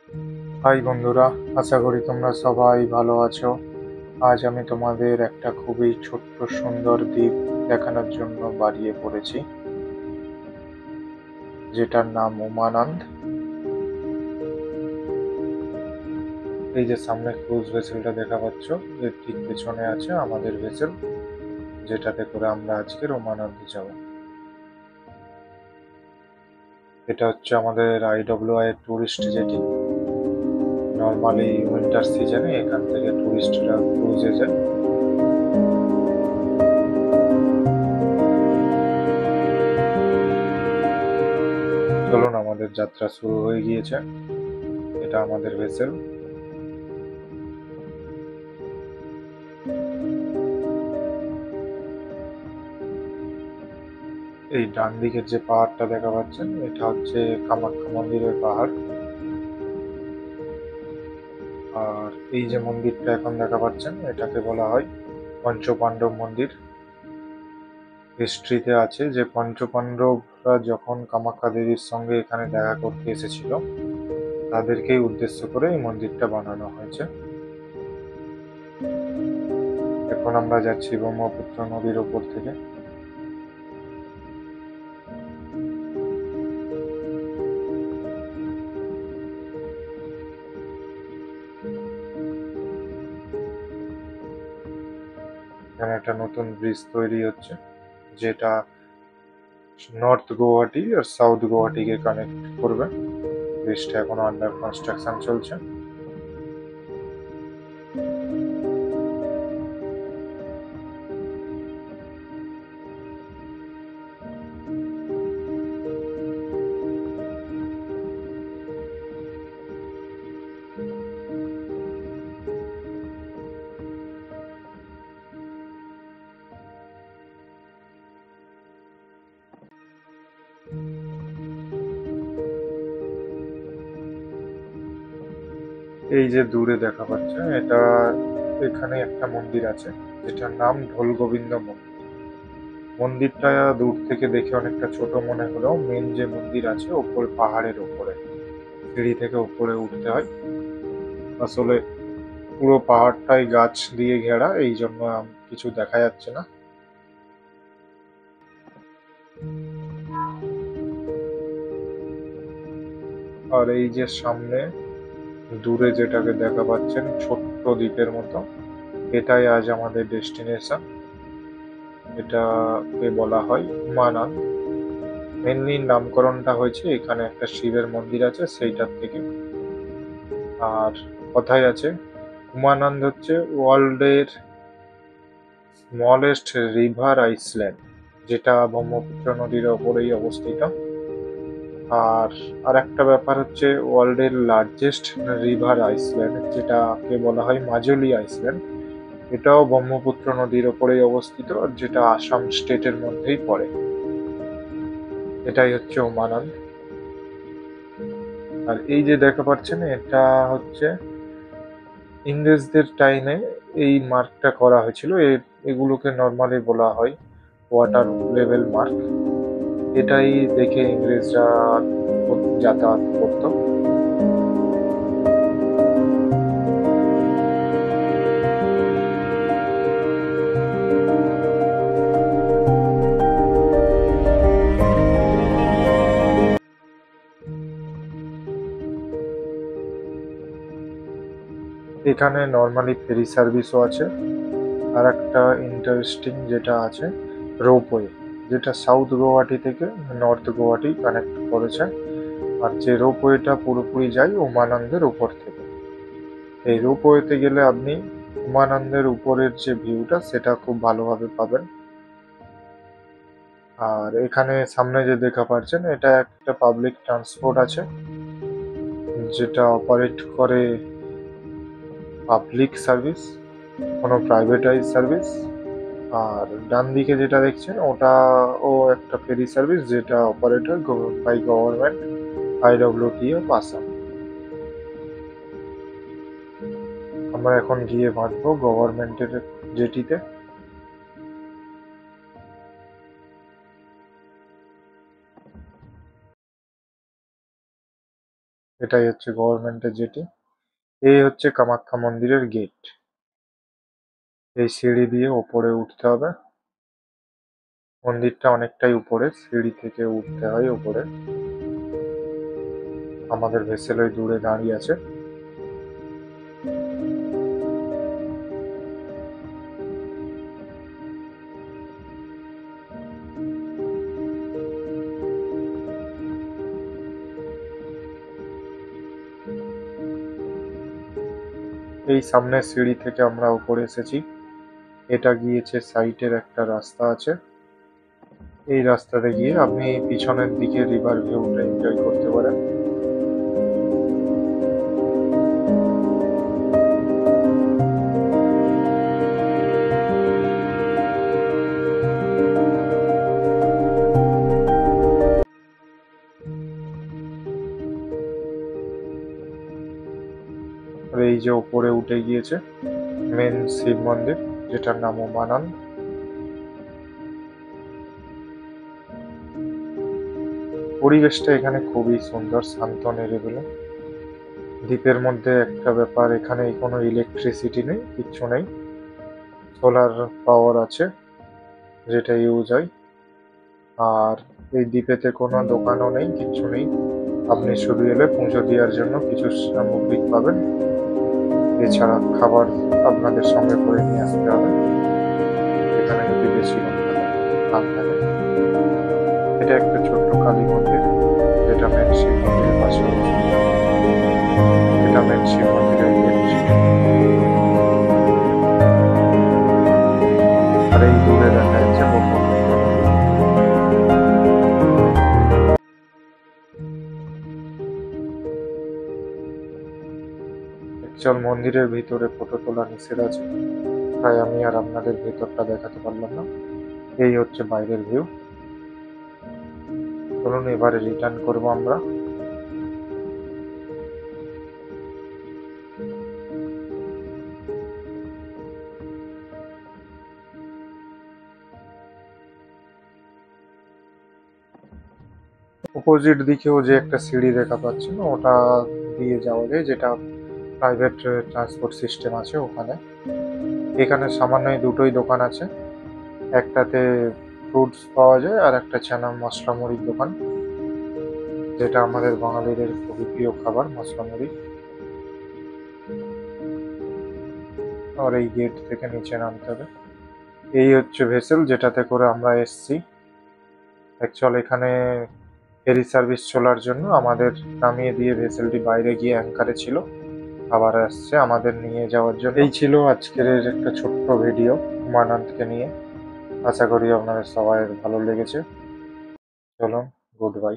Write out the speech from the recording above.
High বন্ধুরা, আশা করি তোমরা সবাই ভালো আছো। আজ আমি তোমাদের একটা খুবই ছোট্ট সুন্দর দ্বীপ দেখানোর জন্য বেরিয়ে পড়েছি, যেটার নাম উমানন্দ। এই যে সামনে ক্রুজ ভেসেলটা দেখা পাচ্ছ, এর ঠিক পেছনে আছে আমাদের ভেসেল, যেটাতে করে আমরা আজকের উমানন্দে যাব। এটা হচ্ছে আমাদের IWI এর টুরিস্ট জেটি। নর্মালি উইন্টার সিজনে এখান থেকে টুরিস্টরা ক্রুজে যায়। চলুন, আমাদের যাত্রা শুরু হয়ে গিয়েছে। এটা আমাদের ভেসেল। এই ডান দিকের যে পাহাড়টা দেখা পাচ্ছেন, এটা হচ্ছে কামাখ্যা মন্দিরের পাহাড়। আর এই যে মন্দিরটা এখন দেখা পাচ্ছেন, এটাকে বলা হয় পঞ্চপাণ্ডব মন্দির। হিস্ট্রিতে আছে যে পঞ্চপাণ্ডবরা যখন কামাখ্যা দেবীর সঙ্গে এখানে দেখা করতে এসেছিল, তাদেরকেই উদ্দেশ্য করে এই মন্দিরটা বানানো হয়েছে। এখন আমরা যাচ্ছি ব্রহ্মপুত্র নদীর ওপর থেকে। এখানে একটা নতুন ব্রিজ তৈরি হচ্ছে, যেটা নর্থ গুয়াহাটি আর সাউথ গুয়াহাটিকে কানেক্ট করবে। ব্রিজটা এখনো আন্ডার কনস্ট্রাকশন চলছে। এই যে দূরে দেখা পাচ্ছে, এটা এখানে একটা মন্দির আছে, যেটার নাম ঢোল গোবিন্দ মন্দির। মন্দিরটা দূর থেকে দেখে অনেকটা ছোট মনে হলেও মেন যে মন্দির আছে ওপর পাহাড়ের ওপরে, সিঁড়ি থেকে উপরে উঠতে হয়। আসলে পুরো পাহাড়টাই গাছ দিয়ে ঘেরা, এই জন্য কিছু দেখা যাচ্ছে না। আর এই যে সামনে দূরে যেটাকে দেখা পাচ্ছেন ছোট্ট দ্বীপের মতো, এটাই আজ আমাদের ডেস্টিনেশন। এটাকে বলা হয় উমানন্দ। মেনলি নামকরণটা হয়েছে এখানে একটা শিবের মন্দির আছে সেইটার থেকে। আর কথাই আছে, উমানন্দ হচ্ছে ওয়ার্ল্ডের স্মলেস্ট রিভার আইল্যান্ড, যেটা ব্রহ্মপুত্র নদীর ওপরেই অবস্থিত। আর আরেকটা ব্যাপার হচ্ছে ওয়ার্ল্ডের লার্জেস্ট রিভার আইল্যান্ড, যেটাকে বলা হয় মাজুলি আইল্যান্ড। এটাও ব্রহ্মপুত্র নদীর ওপরেই অবস্থিত, আর যেটা আসাম স্টেটের মধ্যেই পড়ে। এটাই হচ্ছে উমানন্দ। আর এই যে দেখা পাচ্ছেন, এটা হচ্ছে ইংরেজদের টাইমে এই মার্কটা করা হয়েছিল। এগুলোকে নর্মালি বলা হয় ওয়াটার লেভেল মার্ক। এটাই দেখে ইংরেজরা যাতায়াত করত। এখানে নর্মালি ফেরি সার্ভিসও আছে। আর একটা ইন্টারেস্টিং যেটা আছে, রোপওয়ে, যেটা সাউথ গুয়াহাটি থেকে নর্থ গুয়াহাটি কানেক্ট করেছে। আর যে রোপওয়েটা পুরোপুরি যায় উমানন্দের উপর থেকে। এই রোপওয়েতে গেলে আপনি উমানন্দের উপরের যে ভিউটা সেটা খুব ভালোভাবে পাবেন। আর এখানে সামনে যে দেখা পাচ্ছেন, এটা একটা পাবলিক ট্রান্সপোর্ট আছে, যেটা অপারেট করে পাবলিক সার্ভিস, কোনো প্রাইভেটাইজ সার্ভিস। আর ডান দিকে যেটা দেখছেন ওটা ও একটা ফেরি সার্ভিস, যেটা operated by government, IWT of Assam. আমরা এখন গিয়ে বাঁধবো গভর্নমেন্টের জেটিতে। এটাই হচ্ছে গভর্নমেন্টের জেটি। এই হচ্ছে কামাখ্যা মন্দিরের গেট। এই সিঁড়ি দিয়ে ওপরে উঠতে হবে। মন্দিরটা অনেকটাই উপরে, সিঁড়ি থেকে উঠতে হয় উপরে। আমাদের ভেসেল ওই দূরে দাঁড়িয়ে আছে। এই সামনের সিঁড়ি থেকে আমরা উপরে এসেছি। এটা গিয়েছে সাইডের একটা রাস্তা আছে। এই রাস্তাতে গিয়ে আপনি পিছনের দিকে রিভার ভিউটা এনজয় করতে পারেন। আর এই যে উপরে উঠে গিয়েছে মেন শিব মন্দির, যেটার নাম উমানন্দ। পরিবেশটা এখানে খুবই সুন্দর, শান্ত, নিরিবিলি। দ্বীপের মধ্যে একটা ব্যাপার, এখানে কোনো ইলেকট্রিসিটি নেই, কিচ্ছু নেই। সোলার পাওয়ার আছে, যেটা ইউজ হয়। আর এই দ্বীপেতে কোনো দোকানও নেই, কিচ্ছু নেই। আপনি শুধু এলে পুজো দেওয়ার জন্য কিছু সামগ্রী পাবেন। এছাড়া খাবার আপনাদের সঙ্গে করে নিয়ে আসতে হবে, এখানে যদি বেশি দাম থাকে। এটা একটা ছোট্ট কালী মন্দির, যেটা মেন শিব মন্দিরের পাশে আছে। এটা মেন শিব মন্দিরের গেট। আর এই দূরে দেখা যাচ্ছে ব্রহ্মপুত্র নদী। অ্যাকচুয়াল মন্দিরের ভিতরে ফটো তোলা নিষেধ আছে, তাই আমি আর আপনাদের ভেতরটা দেখাতে পারলাম না। এই হচ্ছে বাইরের ভিউ। চলুন এবারে রিটার্ন করবো আমরা। অপোজিট দিকেও যে একটা সিঁড়ি দেখা পাচ্ছেন, ওটা দিয়ে যাওয়া যায়, যেটা প্রাইভেট ট্রান্সপোর্ট সিস্টেম আছে ওখানে। এখানে সামান্যই দুটোই দোকান আছে, একটাতে ফ্রুটস পাওয়া যায় আর একটা চানা মশলা মুড়ির দোকান, যেটা আমাদের বাঙালিদের খুবই প্রিয় খাবার, মশলা মুড়ি। আর এই গেট থেকে নিচে নামতে হবে। এই হচ্ছে ভেসেল যেটাতে করে আমরা এসছি। অ্যাকচুয়াল এখানে ফেরি সার্ভিস চলার জন্য আমাদের নামিয়ে দিয়ে ভেসেলটি বাইরে গিয়ে অ্যাঙ্কারে ছিল, আবার আসছে আমাদের নিয়ে যাওয়ার জন্য। এই ছিল আজকের একটা ছোট্ট ভিডিও উমানন্দকে নিয়ে। আশা করি আপনাদের সবাই ভালো লেগেছে। চলুন, গুড বাই।